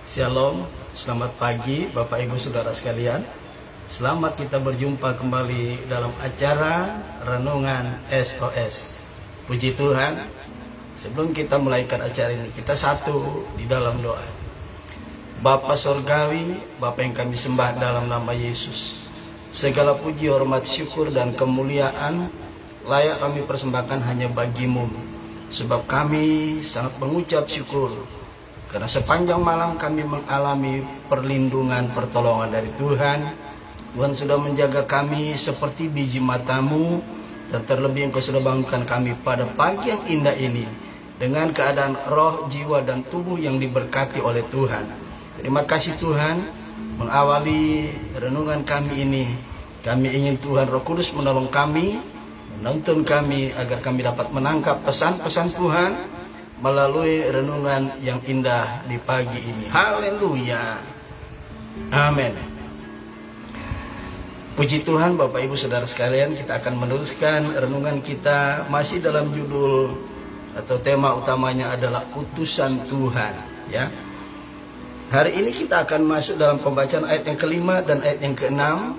Shalom, selamat pagi Bapak Ibu Saudara sekalian. Selamat kita berjumpa kembali dalam acara Renungan SOS. Puji Tuhan, sebelum kita melakukan acara ini, kita satu di dalam doa. Bapa Sorgawi, Bapa yang kami sembah dalam nama Yesus, segala puji, hormat, syukur, dan kemuliaan layak kami persembahkan hanya bagimu. Sebab kami sangat mengucap syukur karena sepanjang malam kami mengalami perlindungan, pertolongan dari Tuhan. Tuhan sudah menjaga kami seperti biji matamu, dan terlebih Engkau sudah bangunkan kami pada pagi yang indah ini dengan keadaan roh, jiwa, dan tubuh yang diberkati oleh Tuhan. Terima kasih Tuhan, mengawali renungan kami ini. Kami ingin Tuhan Roh Kudus menolong kami, menuntun kami agar kami dapat menangkap pesan-pesan Tuhan melalui renungan yang indah di pagi ini. Haleluya. Amin. Puji Tuhan, Bapak Ibu Saudara sekalian, kita akan meneruskan renungan kita masih dalam judul atau tema utamanya adalah utusan Tuhan, ya. Hari ini kita akan masuk dalam pembacaan ayat yang kelima dan ayat yang keenam,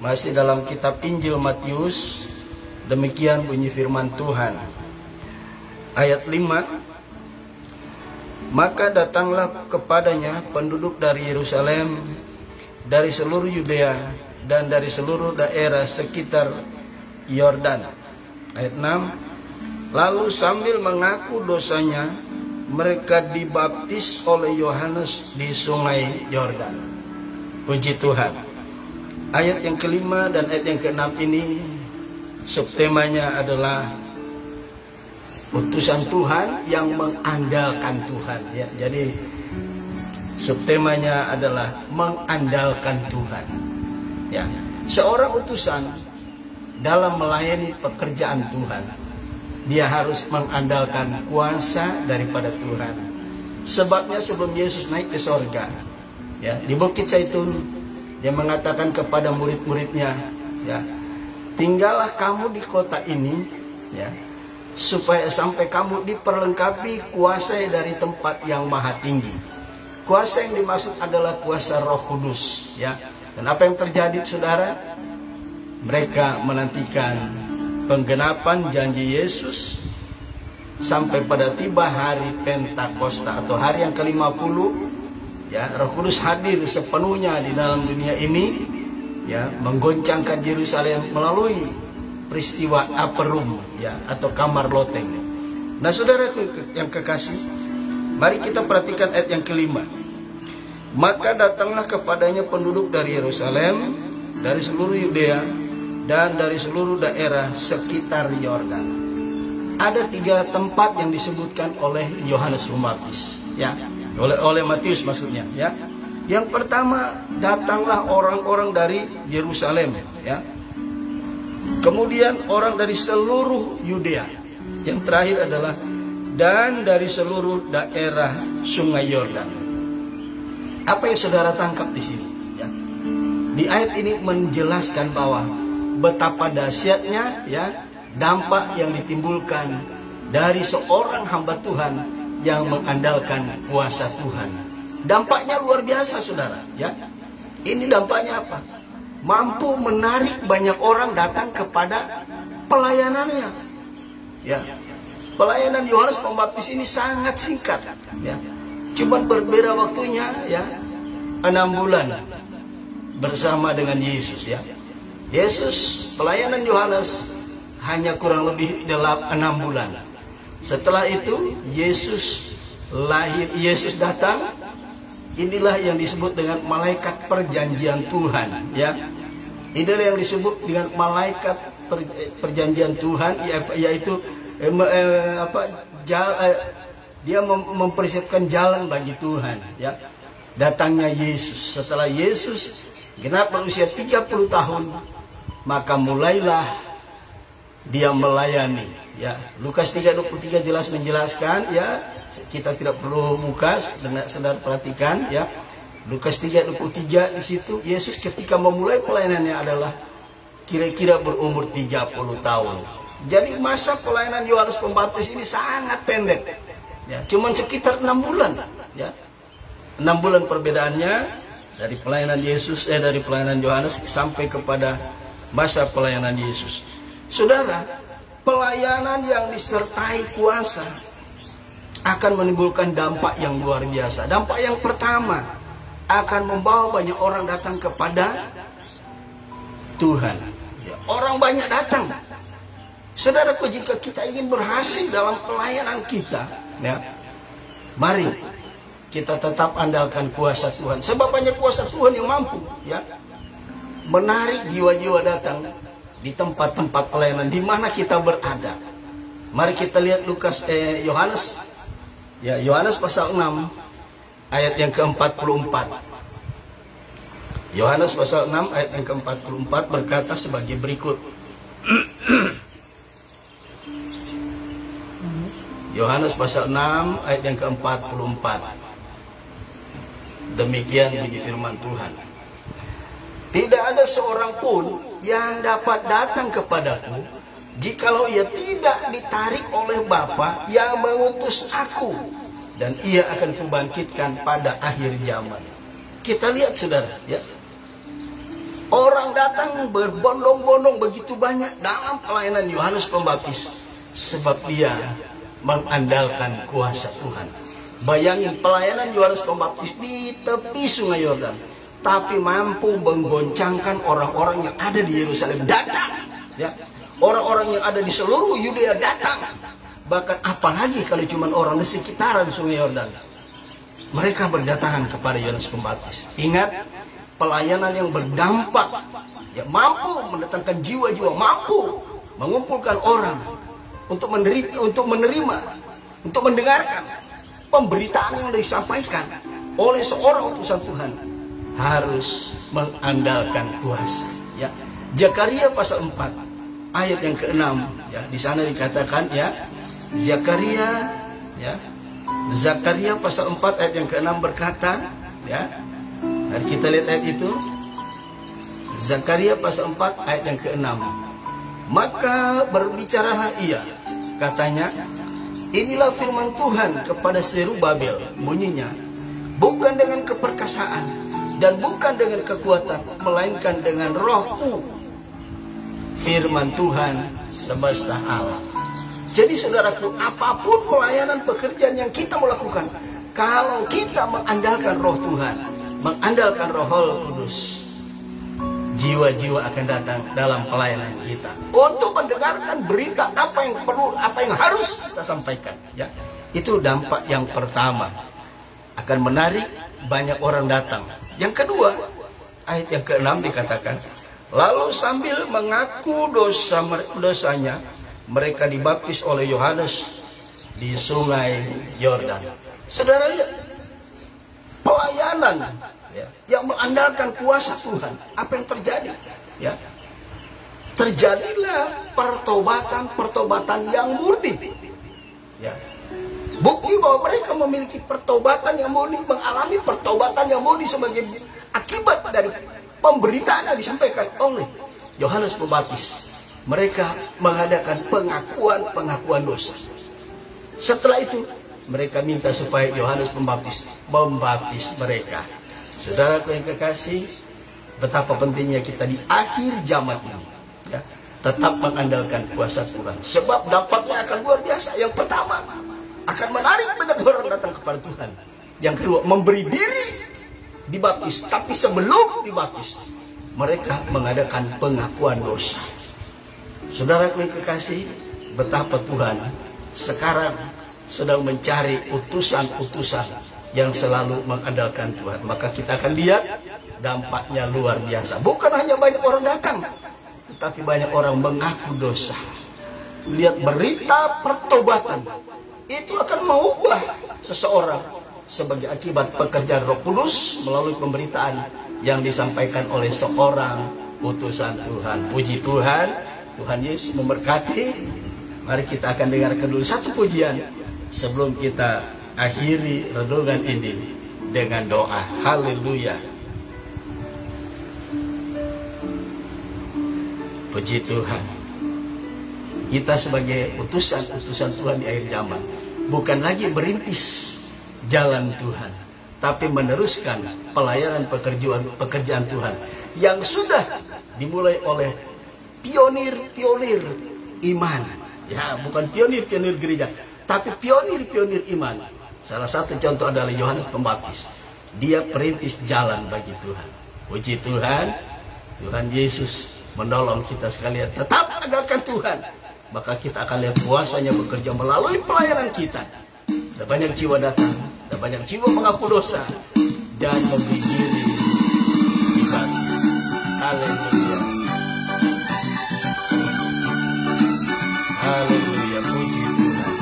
masih dalam kitab Injil Matius. Demikian bunyi firman Tuhan. Ayat 5. Maka datanglah kepadanya penduduk dari Yerusalem, dari seluruh Yudea, dan dari seluruh daerah sekitar Yordan. Ayat 6. Lalu sambil mengaku dosanya, mereka dibaptis oleh Yohanes di sungai Yordan. Puji Tuhan. Ayat yang kelima dan ayat yang keenam ini subtemanya adalah utusan Tuhan yang mengandalkan Tuhan, ya. Jadi subtemanya adalah mengandalkan Tuhan, ya. Seorang utusan dalam melayani pekerjaan Tuhan, dia harus mengandalkan kuasa daripada Tuhan. Sebabnya sebelum Yesus naik ke sorga, ya, di Bukit Zaitun, dia mengatakan kepada murid-muridnya, ya, tinggallah kamu di kota ini, ya, supaya sampai kamu diperlengkapi kuasa dari tempat yang maha tinggi. Kuasa yang dimaksud adalah kuasa Roh Kudus, ya. Dan apa yang terjadi, saudara? Mereka menantikan penggenapan janji Yesus sampai pada tiba hari Pentakosta atau hari yang ke-50, ya. Roh Kudus hadir sepenuhnya di dalam dunia ini, ya, menggoncangkan Yerusalem melalui peristiwa upper room, ya, atau kamar loteng. Nah, saudara yang kekasih, mari kita perhatikan ayat yang kelima. Maka datanglah kepadanya penduduk dari Yerusalem, dari seluruh Yudea, dan dari seluruh daerah sekitar Yordan. Ada 3 tempat yang disebutkan oleh Yohanes Pembaptis, ya, oleh Matius maksudnya, ya. Yang pertama, datanglah orang-orang dari Yerusalem, ya. Kemudian orang dari seluruh Yudea. Yang terakhir adalah dan dari seluruh daerah sungai Yordan. Apa yang saudara tangkap di sini, ya? Di ayat ini menjelaskan bahwa betapa dahsyatnya, ya, dampak yang ditimbulkan dari seorang hamba Tuhan yang mengandalkan kuasa Tuhan. Dampaknya luar biasa, saudara, ya. Ini dampaknya apa? Mampu menarik banyak orang datang kepada pelayanannya, ya. Pelayanan Yohanes Pembaptis ini sangat singkat, ya. Cuma berbeda waktunya, ya, 6 bulan bersama dengan Yesus, ya. Yesus, pelayanan Yohanes hanya kurang lebih 6 bulan. Setelah itu Yesus lahir, Yesus datang. Inilah yang disebut dengan malaikat perjanjian Tuhan, ya. Inilah yang disebut dengan malaikat perjanjian Tuhan, yaitu dia mempersiapkan jalan bagi Tuhan, ya. Datangnya Yesus. Setelah Yesus genap berusia 30 tahun, maka mulailah dia melayani, ya. Lukas 3:23 jelas menjelaskan, ya. Kita tidak perlu buka, saudara perhatikan, ya. Lukas 3:23 di situ Yesus ketika memulai pelayanannya adalah kira-kira berumur 30 tahun. Jadi masa pelayanan Yohanes Pembaptis ini sangat pendek, ya, cuman sekitar 6 bulan, ya. 6 bulan perbedaannya dari pelayanan Yesus, dari pelayanan Yohanes sampai kepada masa pelayanan Yesus. Saudara, pelayanan yang disertai kuasa akan menimbulkan dampak yang luar biasa. Dampak yang pertama, akan membawa banyak orang datang kepada Tuhan. Ya, orang banyak datang. Saudaraku, jika kita ingin berhasil dalam pelayanan kita, ya, mari kita tetap andalkan kuasa Tuhan. Sebab hanya kuasa Tuhan yang mampu, ya, menarik jiwa-jiwa datang di tempat-tempat pelayanan di mana kita berada. Mari kita lihat Yohanes, ya, Yohanes pasal 6 ayat yang ke-44. Yohanes pasal 6 ayat yang ke-44 berkata sebagai berikut. Yohanes pasal 6 ayat yang ke-44. Demikian bunyi firman Tuhan. Tidak ada seorang pun yang dapat datang kepadaku jikalau ia tidak ditarik oleh Bapa yang mengutus aku, dan ia akan kubangkitkan pada akhir zaman. Kita lihat saudara, ya, orang datang berbondong-bondong begitu banyak dalam pelayanan Yohanes Pembaptis, sebab dia mengandalkan kuasa Tuhan. Bayangin pelayanan Yohanes Pembaptis di tepi sungai Yordan, tapi mampu menggoncangkan orang-orang yang ada di Yerusalem datang, ya. Orang-orang yang ada di seluruh Yudea datang. Bahkan apalagi kalau cuma orang di sekitaran sungai Yordan, mereka berdatangan kepada Yohanes Pembaptis. Ingat, pelayanan yang berdampak, ya, mampu mendatangkan jiwa-jiwa, mampu mengumpulkan orang untuk menerima, untuk mendengarkan pemberitaan yang disampaikan oleh seorang utusan Tuhan, harus mengandalkan kuasa. Ya, Zakaria pasal 4 ayat yang ke-6, ya, di sana dikatakan, ya, Zakaria pasal 4 ayat yang ke-6 berkata, ya, dan kita lihat ayat itu. Zakaria pasal 4 ayat yang ke-6. Maka berbicaralah ia, katanya, inilah firman Tuhan kepada Zerubabel, bunyinya, bukan dengan keperkasaan dan bukan dengan kekuatan, melainkan dengan rohku, firman Tuhan semesta alam. Jadi saudaraku, apapun pelayanan pekerjaan yang kita melakukan, kalau kita mengandalkan roh Tuhan, mengandalkan Roh Kudus, jiwa-jiwa akan datang dalam pelayanan kita untuk mendengarkan berita apa yang perlu, apa yang harus kita sampaikan. Ya, itu dampak yang pertama, akan menarik banyak orang datang. Yang kedua, ayat yang ke-6 dikatakan, lalu sambil mengaku dosanya, mereka dibaptis oleh Yohanes di sungai Yordan. Saudara lihat, pelayanan, ya, yang mengandalkan kuasa Tuhan, apa yang terjadi? Ya, terjadilah pertobatan yang murni. Ya, bukti bahwa mereka memiliki pertobatan yang murni, mengalami pertobatan yang murni sebagai akibat dari pemberitaan yang disampaikan oleh Yohanes Pembaptis. Mereka mengadakan pengakuan dosa. Setelah itu mereka minta supaya Yohanes Pembaptis membaptis mereka. Saudaraku yang kekasih, betapa pentingnya kita di akhir zaman ini, ya, tetap mengandalkan kuasa Tuhan. Sebab dampaknya akan luar biasa. Yang pertama, akan menarik banyak orang datang kepada Tuhan. Yang kedua, memberi diri dibaptis. Tapi sebelum dibaptis, mereka mengadakan pengakuan dosa. Saudaraku yang kekasih, betapa Tuhan sekarang sedang mencari utusan-utusan yang selalu mengandalkan Tuhan. Maka kita akan lihat dampaknya luar biasa. Bukan hanya banyak orang datang, tetapi banyak orang mengaku dosa. Lihat berita pertobatan, itu akan mengubah seseorang sebagai akibat pekerjaan Roh Kudus melalui pemberitaan yang disampaikan oleh seorang utusan Tuhan. Puji Tuhan. Tuhan Yesus memberkati. Mari kita akan dengarkan dulu satu pujian sebelum kita akhiri renungan ini dengan doa. Haleluya. Puji Tuhan. Kita sebagai utusan Tuhan di akhir zaman, bukan lagi merintis jalan Tuhan, tapi meneruskan pelayanan pekerjaan Tuhan yang sudah dimulai oleh pionir-pionir iman. Ya, bukan pionir-pionir gereja, tapi pionir-pionir iman. Salah satu contoh adalah Yohanes Pembaptis. Dia perintis jalan bagi Tuhan. Puji Tuhan, Tuhan Yesus menolong kita sekalian. Tetap andalkan Tuhan, maka kita akan lihat kuasanya bekerja melalui pelayanan kita. Ada banyak jiwa datang, ada banyak jiwa mengaku dosa dan memberi diri dibaptis. Haleluya. Haleluya, puji Tuhan.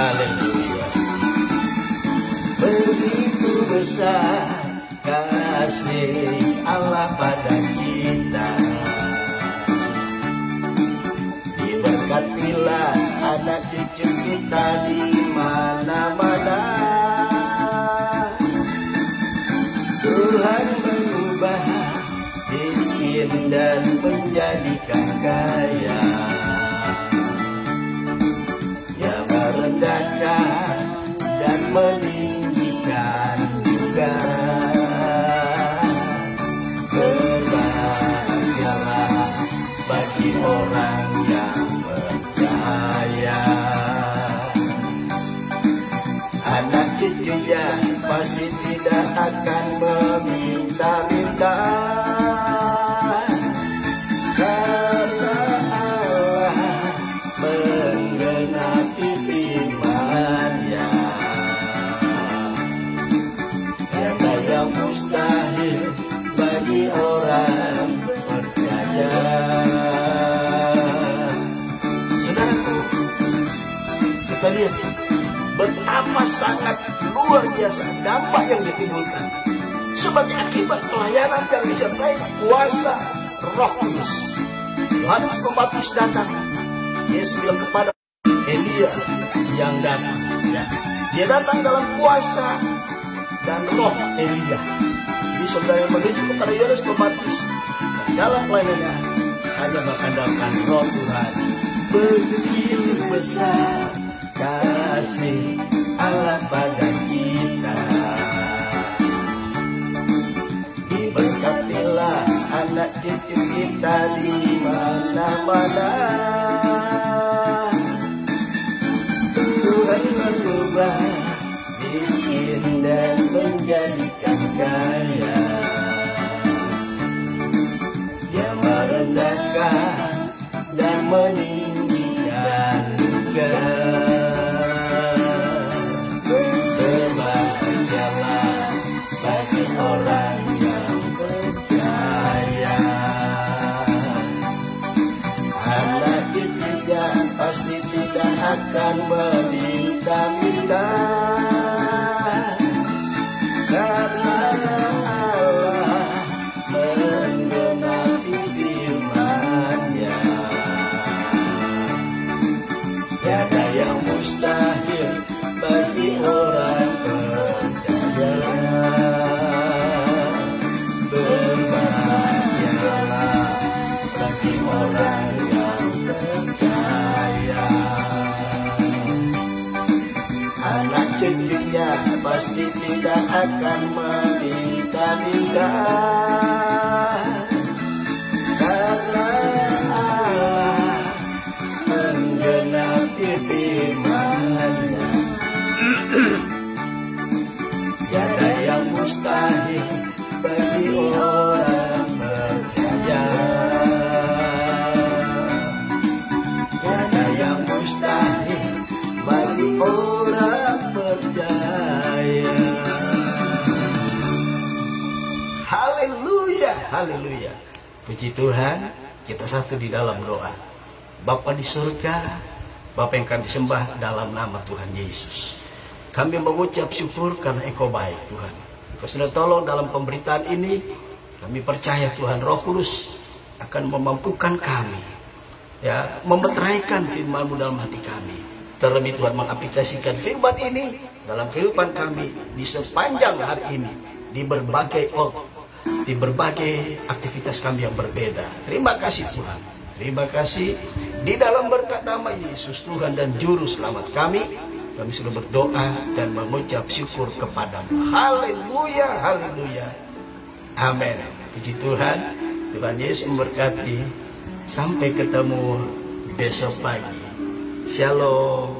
Haleluya. Begitu besar kasih Allah pada kita, diberkatilah anak cucu kita di mana-mana. Tuhan mengubah miskin dan menjadikan kaya, merendahkan dan meninggikan juga. Berbahagialah bagi orang yang percaya. Anak cucunya pasti tidak akan meminta-minta, karena Allah menggenapi firman-Nya. Tiada yang mustahil bagi orang percaya. Saudaraku, kita lihat betapa sangat luar biasa dampak yang ditimbulkan sebagai akibat pelayanan yang disertai kuasa Roh Kudus. Yohanes Pembaptis datang. Yesus bilang kepada Elia yang datang, ya, dia datang dalam kuasa dan roh Elia. Jadi saudara yang menuju kepada Yohanes Pembaptis dalam pelayanannya hanya mengandalkan Roh Tuhan. Begitu besar kasih Allah pada kita, diberkatilah anak cucu kita di mana-mana. Tuhan mengubah miskin dan menjadikan kaya, Dia merendahkan dan meninggikan juga. Berbahagialah bagi orang yang percaya. Anak cucunya pasti tidak akan meminta-minta, karena Allah menggenapi firman-Nya. Tiada yang mustahil bagi orang percaya. Berbahagialah bagi orang yang percaya. Anak cucunya pasti tidak akan meminta-minta, karena Allah menggenapi firman-Nya. Tiada yang mustahil bagi orang percaya. Tiada yang mustahil bagi orang percaya. Haleluya, haleluya. Puji Tuhan, kita satu di dalam doa. Bapa di surga, Bapa yang kami sembah dalam nama Tuhan Yesus. Kami mengucap syukur karena Engkau baik Tuhan. Engkau sudah tolong dalam pemberitaan ini. Kami percaya Tuhan Roh Kudus akan memampukan kami ya, memeteraikan firman-Mu dalam hati kami. Terlebih Tuhan mengaplikasikan firman ini dalam kehidupan kami di sepanjang hari ini, di berbagai aktivitas kami yang berbeda. Terima kasih Tuhan. Terima kasih. Di dalam berkat nama Yesus Tuhan dan Juru Selamat kami sudah berdoa dan mengucap syukur kepadamu. Haleluya, haleluya. Amin. Puji Tuhan. Tuhan Yesus memberkati. Sampai ketemu besok pagi. Shalom.